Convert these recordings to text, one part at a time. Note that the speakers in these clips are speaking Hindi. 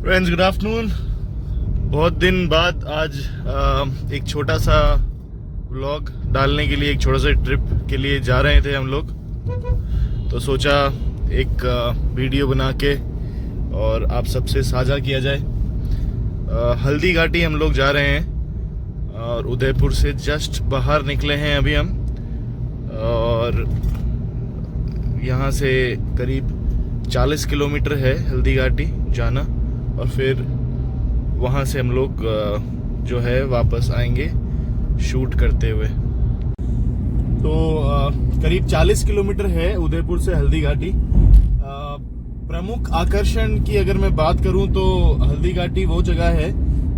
Friends, good afternoon. बहुत दिन बाद आज एक छोटा सा व्लॉग डालने के लिए, एक छोटा सा ट्रिप के लिए जा रहे थे हम लोग। तो सोचा एक वीडियो बना के और आप सबसे साझा किया जाए। हल्दी घाटी हम लोग जा रहे हैं और उदयपुर से जस्ट बाहर निकले हैं अभी हम। और यहाँ से करीब 40 किलोमीटर है हल्दी घाटी जाना, और फिर वहाँ से हम लोग जो है वापस आएंगे शूट करते हुए। तो करीब 40 किलोमीटर है उदयपुर से हल्दी घाटी। प्रमुख आकर्षण की अगर मैं बात करूं तो हल्दी घाटी वो जगह है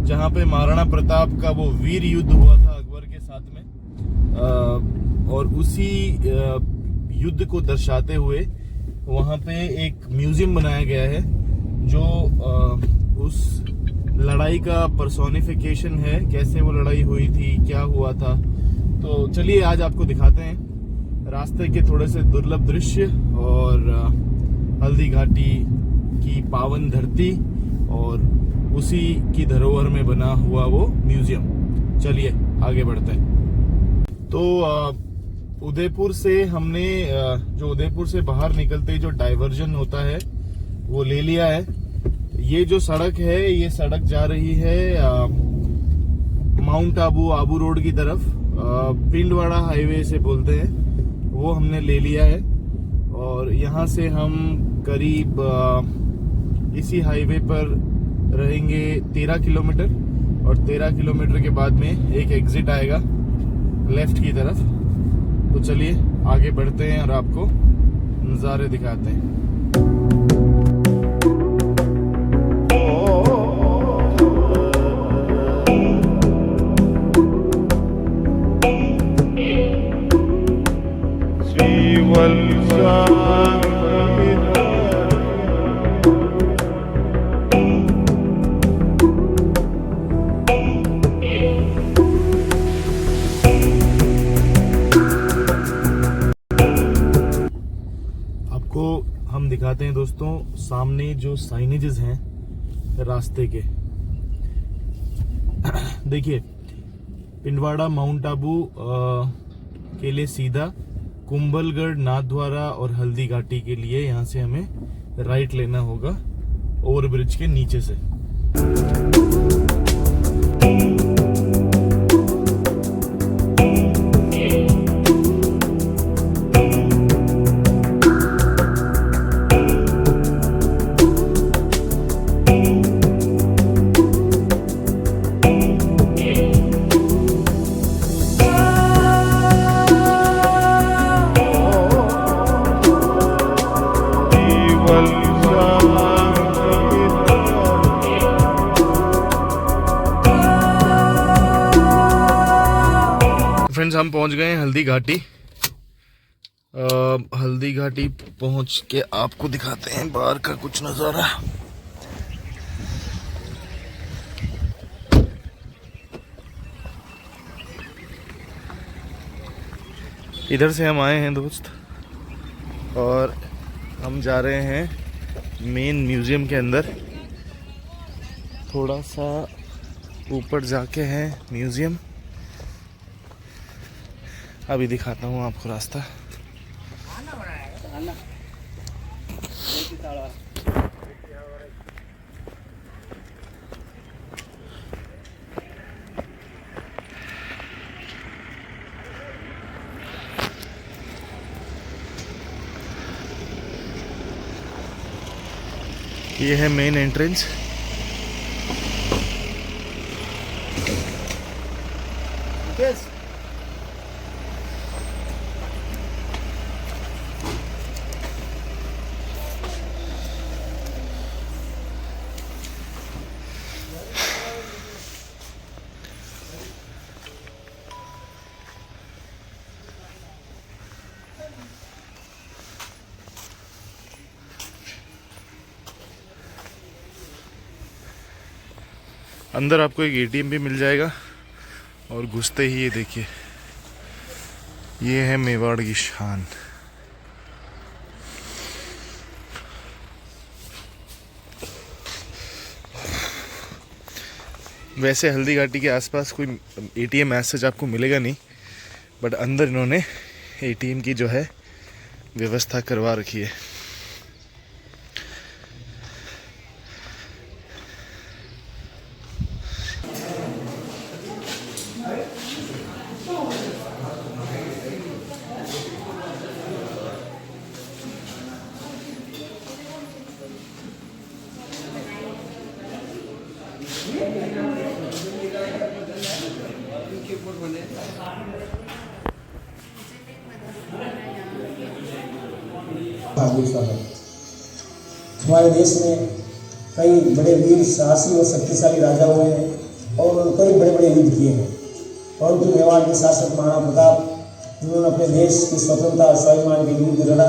जहां पे महाराणा प्रताप का वो वीर युद्ध हुआ था अकबर के साथ में, और उसी युद्ध को दर्शाते हुए वहां पे एक म्यूजियम बनाया गया है जो उस लड़ाई का पर्सोनिफिकेशन है, कैसे वो लड़ाई हुई थी, क्या हुआ था। तो चलिए आज आपको दिखाते हैं रास्ते के थोड़े से दुर्लभ दृश्य और हल्दी घाटी की पावन धरती और उसी की धरोहर में बना हुआ वो म्यूजियम। चलिए आगे बढ़ते हैं। तो उदयपुर से हमने जो उदयपुर से बाहर निकलते ही जो डाइवर्जन होता है वो ले लिया है। ये जो सड़क है, ये सड़क जा रही है माउंट आबू रोड की तरफ। पिंडवाड़ा हाईवे से बोलते हैं, वो हमने ले लिया है। और यहाँ से हम करीब इसी हाईवे पर रहेंगे 13 किलोमीटर, और 13 किलोमीटर के बाद में एक एग्जिट आएगा लेफ्ट की तरफ। तो चलिए आगे बढ़ते हैं और आपको नज़ारे दिखाते हैं। हम दिखाते हैं दोस्तों सामने जो साइनेजेस हैं रास्ते के। देखिए, पिंडवाड़ा माउंट आबू के लिए सीधा, कुंभलगढ़, नाथद्वारा और हल्दी घाटी के लिए यहाँ से हमें राइट लेना होगा ओवरब्रिज के नीचे से। फ्रेंड्स, हम पहुंच गए हैं हल्दी घाटी। हल्दी घाटी पहुंच के आपको दिखाते हैं बाहर का कुछ नज़ारा। इधर से हम आए हैं दोस्त, और हम जा रहे हैं मेन म्यूजियम के अंदर। थोड़ा सा ऊपर जाके है म्यूजियम, अभी दिखाता हूँ आपको रास्ता। ये है मेन एंट्रेंस। अंदर आपको एक एटीएम भी मिल जाएगा, और घुसते ही ये देखिए, ये है मेवाड़ की शान। वैसे हल्दी घाटी के आसपास कोई एटीएम एज सच आपको मिलेगा नहीं, बट अंदर इन्होंने एटीएम की जो है व्यवस्था करवा रखी है। हमारे देश में कई बड़े वीर साहसी और शक्तिशाली राजा हुए हैं और कई बड़े बड़े युद्ध किए हैं, परंतु मेवाड़ के शासक महाराणा प्रताप जिन्होंने अपने देश की स्वतंत्रता और स्वाभिमान के युद्ध लड़ा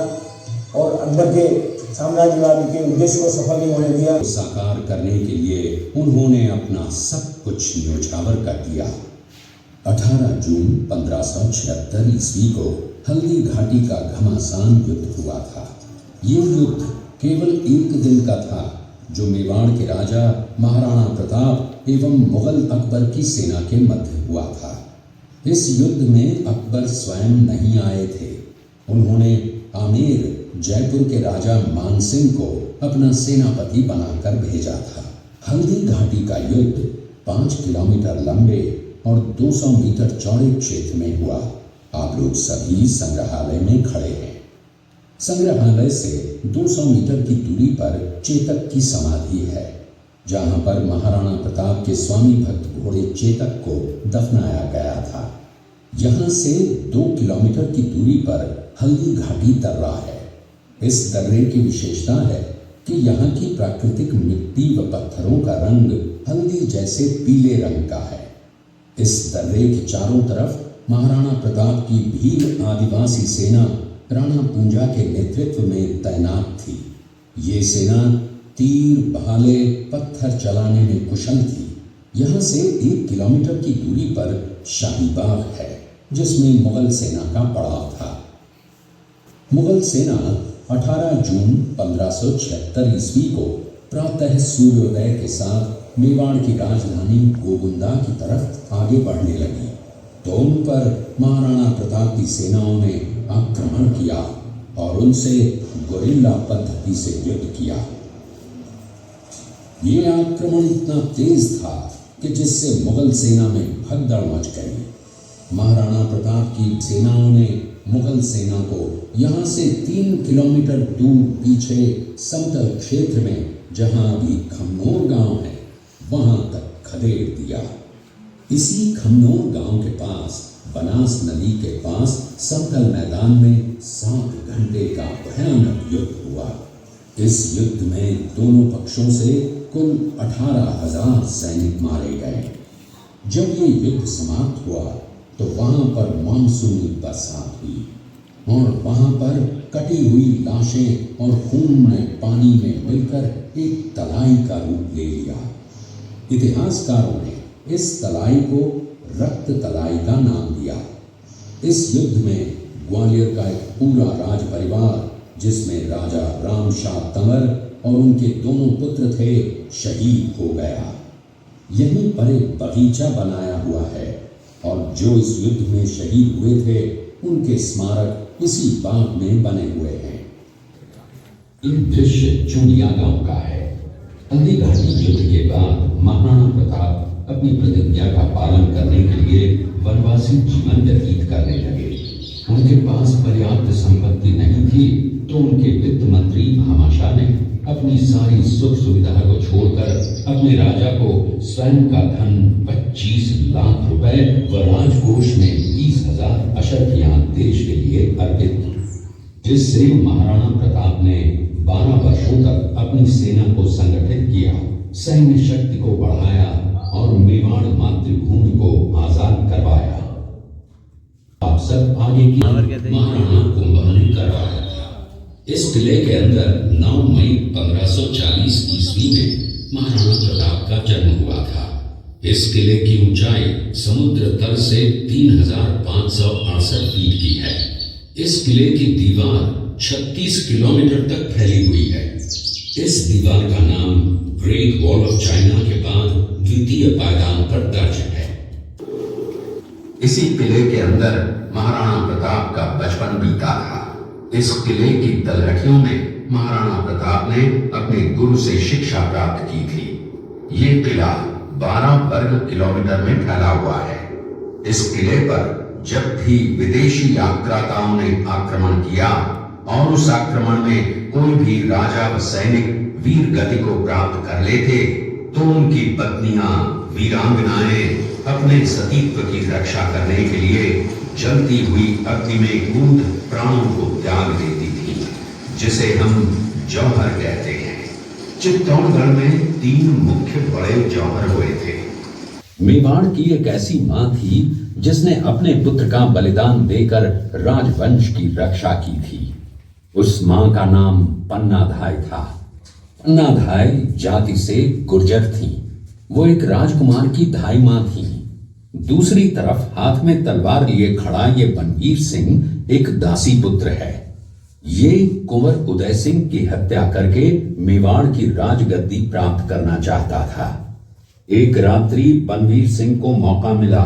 और अकबर के साम्राज्यवाद के उद्देश्य को सफल नहीं होने दिया। साकार करने के लिए उन्होंने अपना सब कुछ न्योछावर कर दिया। 18 जून 1576 ईस्वी को हल्दी घाटी का घमासान युद्ध हुआ था। ये युद्ध केवल एक दिन का था, जो मेवाड़ के राजा महाराणा प्रताप एवं मुगल अकबर की सेना के मध्य हुआ था। इस युद्ध में अकबर स्वयं नहीं आए थे। उन्होंने आमेर जयपुर के राजा मानसिंह को अपना सेनापति बनाकर भेजा था। हल्दी घाटी का युद्ध 5 किलोमीटर लंबे और 200 मीटर चौड़े क्षेत्र में हुआ। आप लोग सभी संग्रहालय में खड़े हैं। संग्रहालय से 200 मीटर की दूरी पर चेतक की समाधि है, जहां पर महाराणा प्रताप के स्वामी भक्त घोड़े चेतक को दफनाया गया था। यहां से 2 किलोमीटर की दूरी पर हल्दी घाटी दर्रा है। इस दर्रे की विशेषता है कि यहाँ की प्राकृतिक मिट्टी व पत्थरों का रंग हल्दी जैसे पीले रंग का है। इस दर्रे के चारों तरफ महाराणा प्रताप की भील आदिवासी सेना राणा पूंजा के नेतृत्व में तैनात थी। ये सेना तीर, भाले, पत्थर चलाने में कुशल थी। यहाँ से 1 किलोमीटर की दूरी पर शाही बाग है, जिसमें मुगल सेना का पड़ाव था। मुगल सेना 18 जून 1576 ईस्वी को प्रातः सूर्योदय के साथ मेवाड़ की राजधानी गोगुंदा की तरफ आगे बढ़ने लगी, तो उन पर महाराणा प्रताप की सेनाओं ने आक्रमण किया और उनसे गोरिल्ला पद्धति से युद्ध किया। ये आक्रमण इतना तेज था कि जिससे मुगल सेना में भगदड़ मच गई। महाराणा प्रताप की सेनाओं ने मुगल सेना को यहाँ से 3 किलोमीटर दूर पीछे समतल क्षेत्र में, जहाँ अभी खमनोर गांव है, वहां तक खदेड़ दिया। इसी खमनोर गांव के पास बनास नदी के पास समतल मैदान में 7 घंटे का भयानक युद्ध हुआ। इस युद्ध में दोनों पक्षों से कुल 18,000 सैनिक मारे गए। जब ये युद्ध समाप्त हुआ तो वहां पर मानसूनी बरसात हुई और वहां पर कटी हुई लाशें और खून में पानी में मिलकर एक तलाई का रूप ले लिया। इतिहासकारों ने इस तलाई को रक्त तलाई का नाम दिया। इस युद्ध में ग्वालियर का एक पूरा राज परिवार, जिसमें राजा राम शाह तंवर और उनके दोनों पुत्र थे, शहीद हो गया। यहीं पर एक बगीचा बनाया हुआ है और जो इस युद्ध में शहीद हुए थे उनके स्मारक इसी बाग में बने हुए हैं। ये दृश्य चुनिया गांव का है। हल्दी घाटी युद्ध के बाद महाराणा प्रताप अपनी प्रतिज्ञा का पालन करने के लिए वनवासी जीवन व्यतीत करने लगे। उनके पास पर्याप्त संपत्ति नहीं थी, तो उनके वित्त मंत्री भामाशाह ने अपनी सारी सुख सुविधा को छोड़कर अपने राजा को स्वयं का धन 25 लाख रुपए व राजकोष में 20,000 अशर्फियां देश के लिए अर्पित की, जिससे महाराणा प्रताप ने 12 वर्षों तक अपनी सेना को संगठित किया, सैन्य शक्ति को बढ़ाया और मेवाड़ मातृभूमि को आजाद करवाया। आप सब आगे की महाराणा कुंभकर्ण करवाया। इस किले के अंदर 9 मई 1540 ईस्वी में महाराणा प्रताप का जन्म हुआ था। इस किले की ऊंचाई समुद्र तल से 3,568 फीट की है। इस किले की दीवार 36 किलोमीटर तक फैली हुई है। इस दीवार का नाम ग्रेट वॉल ऑफ चाइना के बाद द्वितीय पायदान पर दर्ज है। इसी किले के अंदर महाराणा प्रताप का बचपन बीता था। इस किले की तलहटियों में महाराणा प्रताप ने अपने गुरु से शिक्षा प्राप्त की थी। ये किला 12 वर्ग किलोमीटर में फैला हुआ है। इस किले पर जब भी विदेशी आक्राताओं ने आक्रमण किया और उस आक्रमण में कोई भी राजा व सैनिक वीर गति को प्राप्त कर लेते तो उनकी पत्नियां वीरांगनाएं अपने सतीत्व की रक्षा करने के लिए जलती हुई अग्नि में कूद प्राणों को त्याग देती थी, जिसे हम जौहर कहते हैं। चित्तौड़गढ़ में 3 मुख्य बड़े जौहर हुए थे। मेवाड़ की एक ऐसी मां थी जिसने अपने पुत्र का बलिदान देकर राजवंश की रक्षा की थी। उस मां का नाम पन्नाधाय था। पन्नाधाय जाति से गुर्जर थी। वो एक राजकुमार की धाई मां थी। दूसरी तरफ हाथ में तलवार लिए खड़ा ये बनवीर सिंह एक दासी पुत्र है। ये कुंवर उदय सिंह की हत्या करके मेवाड़ की राजगद्दी प्राप्त करना चाहता था। एक रात्रि बनवीर सिंह को मौका मिला।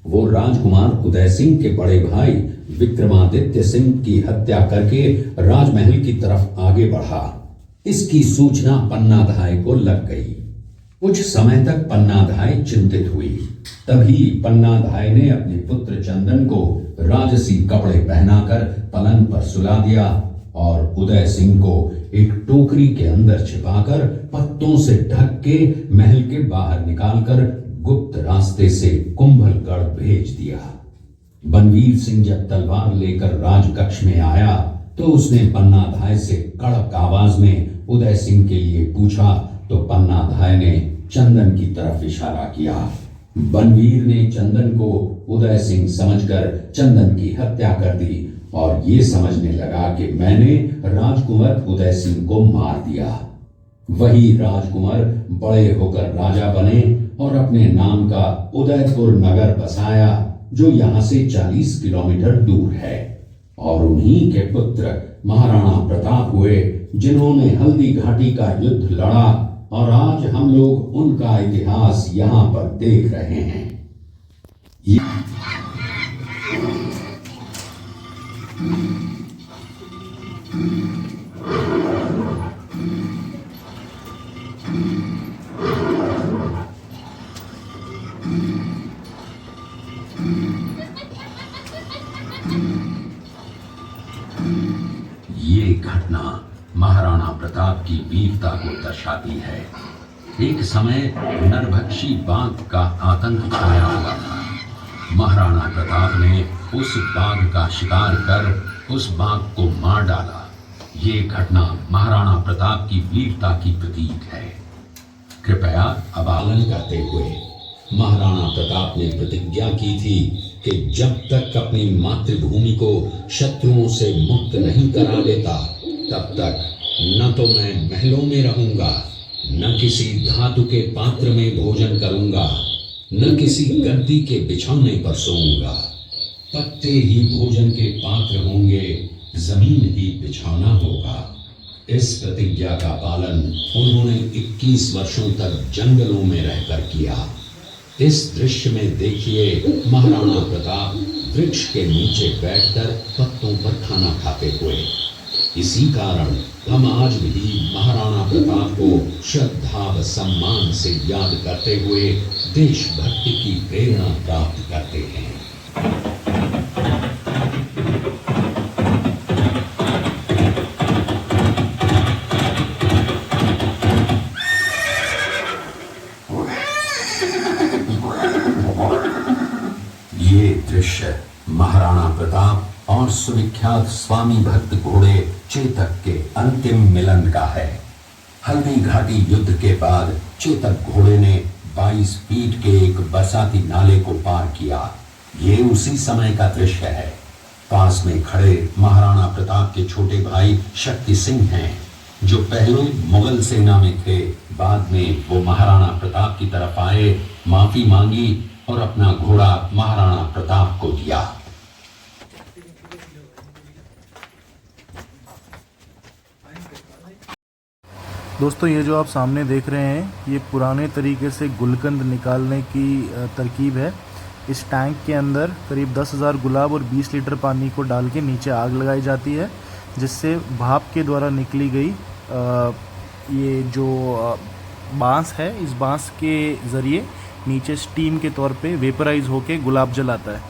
वो राजकुमार उदय सिंह के बड़े भाई विक्रमादित्य सिंह की हत्या करके राजमहल की तरफ आगे बढ़ा। इसकी सूचना पन्नाधाय को लग गई। कुछ समय तक पन्नाधाय चिंतित हुई। तभी पन्नाधाय ने अपने पुत्र चंदन को राजसी कपड़े पहनाकर पलंग पर सुला दिया और उदय सिंह को एक टोकरी के अंदर छिपाकर पत्तों से ढक के महल के बाहर निकालकर गुप्त रास्ते से कुंभलगढ़ भेज दिया। बनवीर सिंह जब तलवार लेकर राजकक्ष में आया तो उसने पन्नाधाय से कड़क आवाज में उदय सिंह के लिए पूछा तो पन्नाधाय ने चंदन की तरफ इशारा किया। बनवीर ने चंदन को उदय सिंह समझकर चंदन की हत्या कर दी और ये समझने लगा कि मैंने राजकुंवर उदय सिंह को मार दिया। वही राजकुंवर बड़े होकर राजा बने और अपने नाम का उदयपुर नगर बसाया जो यहाँ से 40 किलोमीटर दूर है। और उन्हीं के पुत्र महाराणा प्रताप हुए जिन्होंने हल्दी घाटी का युद्ध लड़ा और आज हम लोग उनका इतिहास यहाँ पर देख रहे हैं। ये घटना महाराणा प्रताप की वीरता को दर्शाती है। एक समय नरभक्षी बाघ का आतंक छाया हुआ था। महाराणा प्रताप ने उस बाघ का शिकार कर उस बाघ को मार डाला। ये घटना महाराणा प्रताप की वीरता की प्रतीक है। कृपया अबालन करते हुए महाराणा प्रताप ने प्रतिज्ञा की थी कि जब तक अपनी मातृभूमि को शत्रुओं से मुक्त नहीं करा लेता तब तक न तो मैं महलों में रहूंगा, न किसी धातु के पात्र में भोजन करूंगा, न किसी गद्दी के बिछौने पर सोऊंगा। पत्ते ही भोजन के पात्र होंगे, जमीन ही बिछौना होगा। इस प्रतिज्ञा का पालन उन्होंने 21 वर्षों तक जंगलों में रहकर किया। इस दृश्य में देखिए महाराणा प्रताप वृक्ष के नीचे बैठकर पत्तों पर खाना खाते हुए। इसी कारण हम आज भी महाराणा प्रताप को श्रद्धा व सम्मान से याद करते हुए देशभक्ति की प्रेरणा प्राप्त करते हैं। ये दृश्य महाराणा प्रताप और सुविख्यात स्वामी भक्त घोड़े चेतक के अंतिम मिलन का है। हल्दी घाटी युद्ध के बाद चेतक घोड़े ने 22 फीट के एक बरसाती नाले को पार किया। ये उसी समय का दृश्य है। पास में खड़े महाराणा प्रताप के छोटे भाई शक्ति सिंह हैं, जो पहले मुगल सेना में थे। बाद में वो महाराणा प्रताप की तरफ आए, माफी मांगी और अपना घोड़ा महाराणा प्रताप को दिया। दोस्तों ये जो आप सामने देख रहे हैं ये पुराने तरीके से गुलकंद निकालने की तरकीब है। इस टैंक के अंदर करीब 10,000 गुलाब और 20 लीटर पानी को डाल के नीचे आग लगाई जाती है, जिससे भाप के द्वारा निकली गई ये जो बांस है, इस बांस के ज़रिए नीचे स्टीम के तौर पे वेपराइज होके गुलाब जल आता है।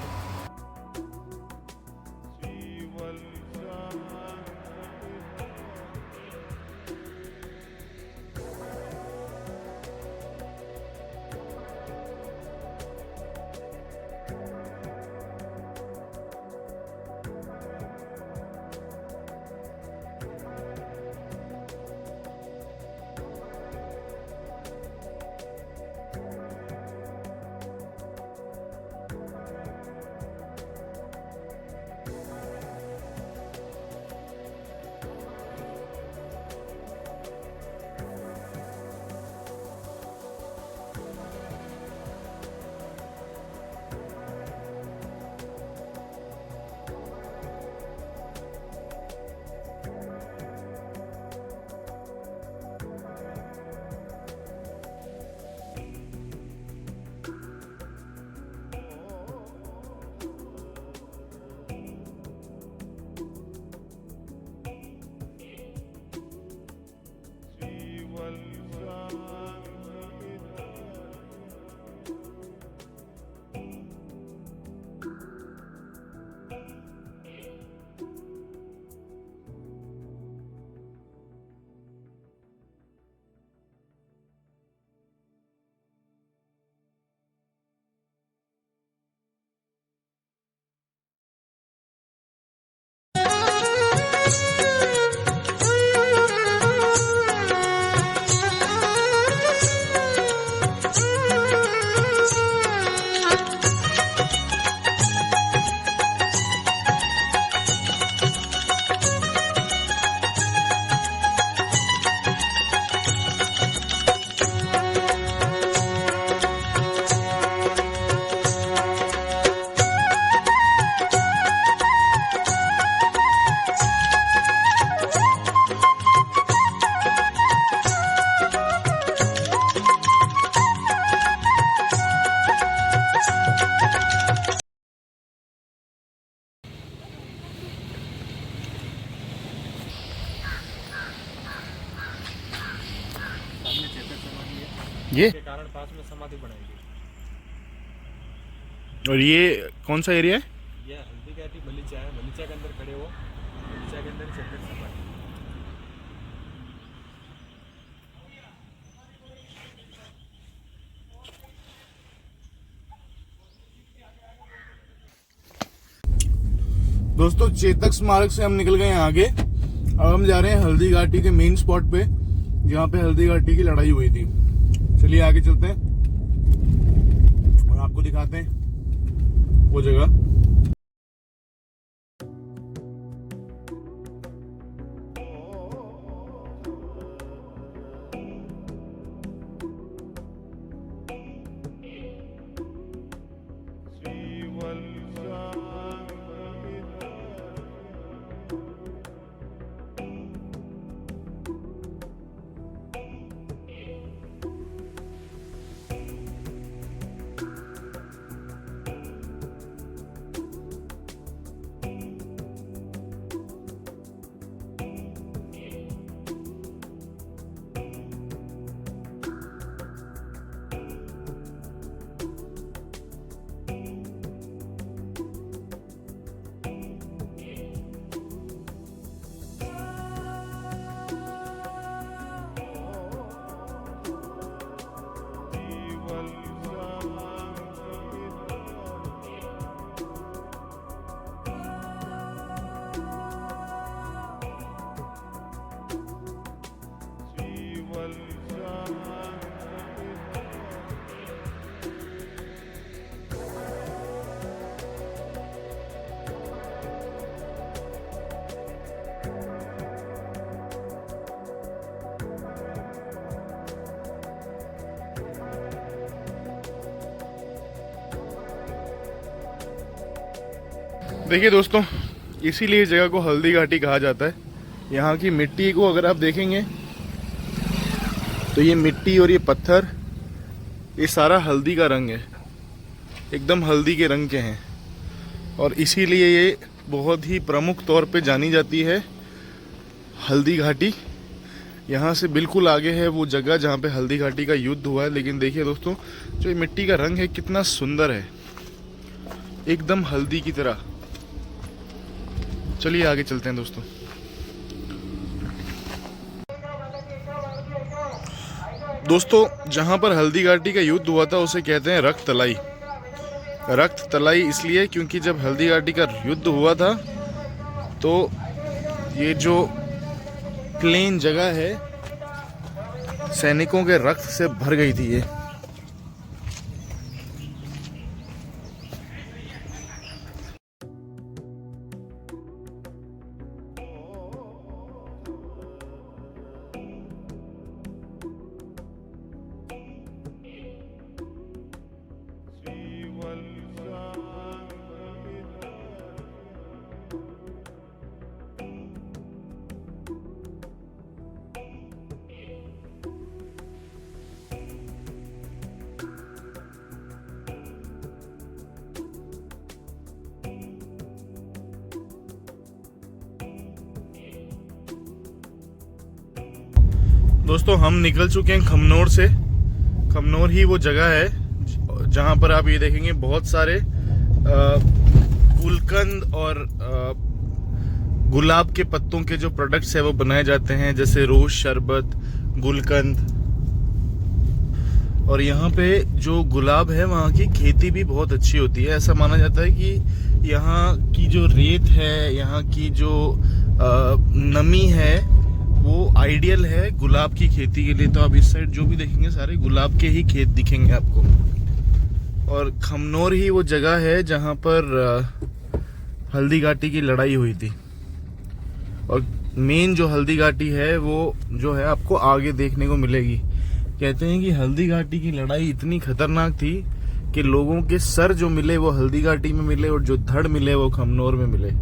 ये के कारण पास में समाधि बनाई गई। और ये कौन सा एरिया है? ये हल्दी घाटी बलीचा है। बलीचा के अंदर खड़े हो, बलीचा के अंदर चेतक समाधि। दोस्तों चेतक स्मारक से हम निकल गए हैं आगे। अब हम जा रहे हैं हल्दी घाटी के मेन स्पॉट पे, जहाँ पे हल्दी घाटी की लड़ाई हुई थी। चलिए आगे चलते हैं और आपको दिखाते हैं वो जगह। देखिए दोस्तों, इसीलिए इस जगह को हल्दी घाटी कहा जाता है। यहाँ की मिट्टी को अगर आप देखेंगे तो ये मिट्टी और ये पत्थर, ये सारा हल्दी का रंग है, एकदम हल्दी के रंग के हैं, और इसीलिए ये बहुत ही प्रमुख तौर पे जानी जाती है हल्दी घाटी। यहाँ से बिल्कुल आगे है वो जगह जहाँ पे हल्दी घाटी का युद्ध हुआ है। लेकिन देखिए दोस्तों, जो ये मिट्टी का रंग है कितना सुंदर है, एकदम हल्दी की तरह। चलिए आगे चलते हैं दोस्तों। दोस्तों, जहाँ पर हल्दी घाटी का युद्ध हुआ था उसे कहते हैं रक्त तलाई। रक्त तलाई इसलिए क्योंकि जब हल्दी घाटी का युद्ध हुआ था तो ये जो प्लेन जगह है सैनिकों के रक्त से भर गई थी ये। दोस्तों, हम निकल चुके हैं खमनोर से। खमनोर ही वो जगह है जहां पर आप ये देखेंगे बहुत सारे गुलकंद और गुलाब के पत्तों के जो प्रोडक्ट्स है वो बनाए जाते हैं, जैसे रोज शरबत, गुलकंद। और यहाँ पे जो गुलाब है वहाँ की खेती भी बहुत अच्छी होती है। ऐसा माना जाता है कि यहाँ की जो रेत है, यहाँ की जो नमी है वो आइडियल है गुलाब की खेती के लिए। तो आप इस साइड जो भी देखेंगे सारे गुलाब के ही खेत दिखेंगे आपको। और खमनोर ही वो जगह है जहाँ पर हल्दी घाटी की लड़ाई हुई थी। और मेन जो हल्दी घाटी है वो जो है आपको आगे देखने को मिलेगी। कहते हैं कि हल्दी घाटी की लड़ाई इतनी खतरनाक थी कि लोगों के सर जो मिले वो हल्दी घाटी में मिले और जो धड़ मिले वो खमनोर में मिले।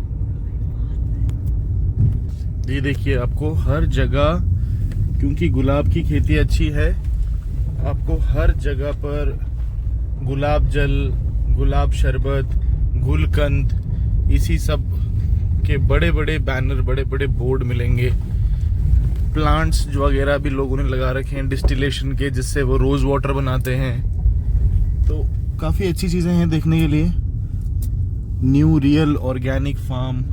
ये देखिए, आपको हर जगह, क्योंकि गुलाब की खेती अच्छी है, आपको हर जगह पर गुलाब जल, गुलाब शरबत, गुलकंद, इसी सब के बड़े बड़े बैनर, बड़े बड़े बोर्ड मिलेंगे। प्लांट्स जो वगैरह भी लोगों ने लगा रखे हैं डिस्टिलेशन के, जिससे वो रोज वाटर बनाते हैं। तो काफी अच्छी चीजें हैं देखने के लिए। न्यू रियल ऑर्गेनिक फार्म,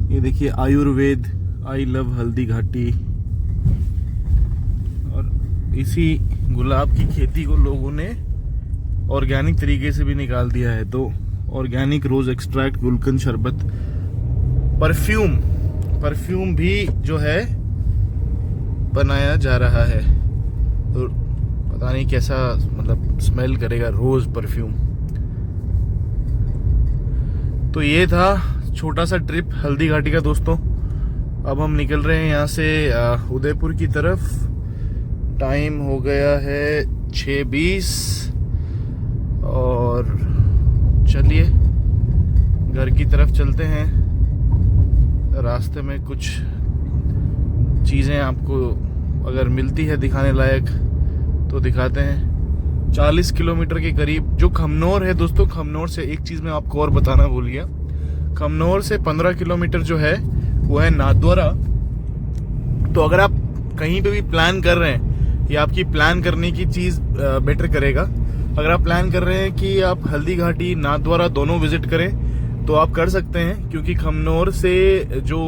ये देखिए आयुर्वेद, आई लव हल्दी घाटी। और इसी गुलाब की खेती को लोगों ने ऑर्गेनिक तरीके से भी निकाल दिया है। तो ऑर्गेनिक रोज एक्सट्रैक्ट, गुलकंद शरबत, परफ्यूम भी जो है बनाया जा रहा है। तो पता नहीं कैसा मतलब स्मेल करेगा रोज परफ्यूम। तो ये था छोटा सा ट्रिप हल्दी घाटी का दोस्तों। अब हम निकल रहे हैं यहाँ से उदयपुर की तरफ। टाइम हो गया है 6:20 और चलिए घर की तरफ चलते हैं। रास्ते में कुछ चीज़ें आपको अगर मिलती है दिखाने लायक तो दिखाते हैं। 40 किलोमीटर के करीब जो खमनोर है दोस्तों, खमनोर से एक चीज़ मैं आपको और बताना भूल गया। खमनोर से 15 किलोमीटर जो है वो है नाथद्वारा। तो अगर आप कहीं पे भी प्लान कर रहे हैं, या आपकी प्लान करने की चीज़ बेटर करेगा, अगर आप प्लान कर रहे हैं कि आप हल्दी घाटी, नाथद्वारा दोनों विजिट करें तो आप कर सकते हैं। क्योंकि खमनोर से जो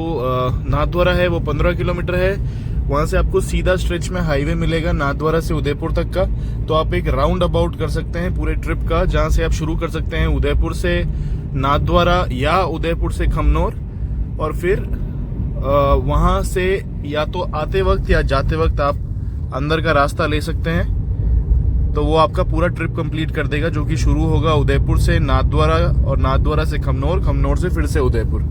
नाथद्वारा है वो 15 किलोमीटर है। वहाँ से आपको सीधा स्ट्रेच में हाईवे मिलेगा नाथद्वारा से उदयपुर तक का। तो आप एक राउंड अबाउट कर सकते हैं पूरे ट्रिप का, जहाँ से आप शुरू कर सकते हैं उदयपुर से नाथद्वारा या उदयपुर से खमनोर, और फिर वहाँ से या तो आते वक्त या जाते वक्त आप अंदर का रास्ता ले सकते हैं। तो वो आपका पूरा ट्रिप कंप्लीट कर देगा, जो कि शुरू होगा उदयपुर से नाथद्वारा और नाथद्वारा से खमनोर, खमनोर से फिर से उदयपुर,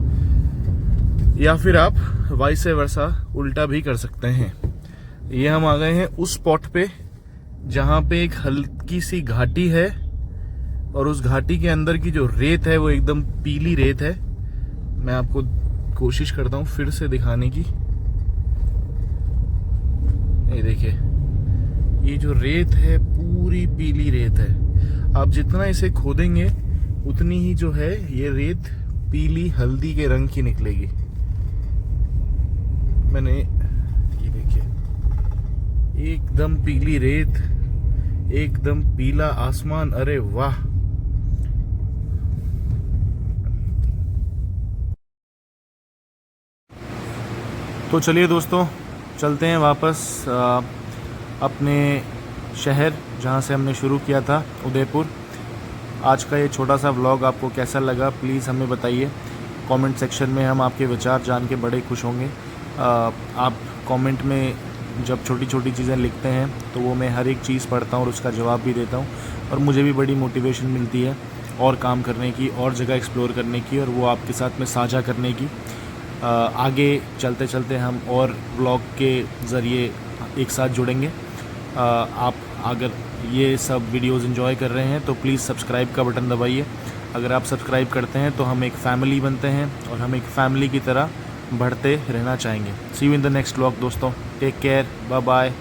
या फिर आप वाइस वर्सा उल्टा भी कर सकते हैं। ये हम आ गए हैं उस स्पॉट पे जहाँ पे एक हल्की सी घाटी है और उस घाटी के अंदर की जो रेत है वो एकदम पीली रेत है। मैं आपको कोशिश करता हूँ फिर से दिखाने की। ये देखिए, ये जो रेत है पूरी पीली रेत है। आप जितना इसे खोदेंगे उतनी ही जो है ये रेत पीली हल्दी के रंग की निकलेगी। मैंने ये देखिए एकदम पीली रेत, एकदम पीला आसमान, अरे वाह। तो चलिए दोस्तों चलते हैं वापस अपने शहर जहां से हमने शुरू किया था, उदयपुर। आज का ये छोटा सा व्लॉग आपको कैसा लगा प्लीज़ हमें बताइए कमेंट सेक्शन में। हम आपके विचार जान के बड़े खुश होंगे। आप कमेंट में जब छोटी छोटी चीज़ें लिखते हैं तो वो मैं हर एक चीज़ पढ़ता हूँ और उसका जवाब भी देता हूँ, और मुझे भी बड़ी मोटिवेशन मिलती है और काम करने की, और जगह एक्सप्लोर करने की, और वो आपके साथ में साझा करने की। आगे चलते चलते हम और व्लॉग के ज़रिए एक साथ जुड़ेंगे। आप अगर ये सब वीडियोस एंजॉय कर रहे हैं तो प्लीज़ सब्सक्राइब का बटन दबाइए। अगर आप सब्सक्राइब करते हैं तो हम एक फैमिली बनते हैं और हम एक फैमिली की तरह बढ़ते रहना चाहेंगे। See you in the next vlog दोस्तों। Take care, bye bye.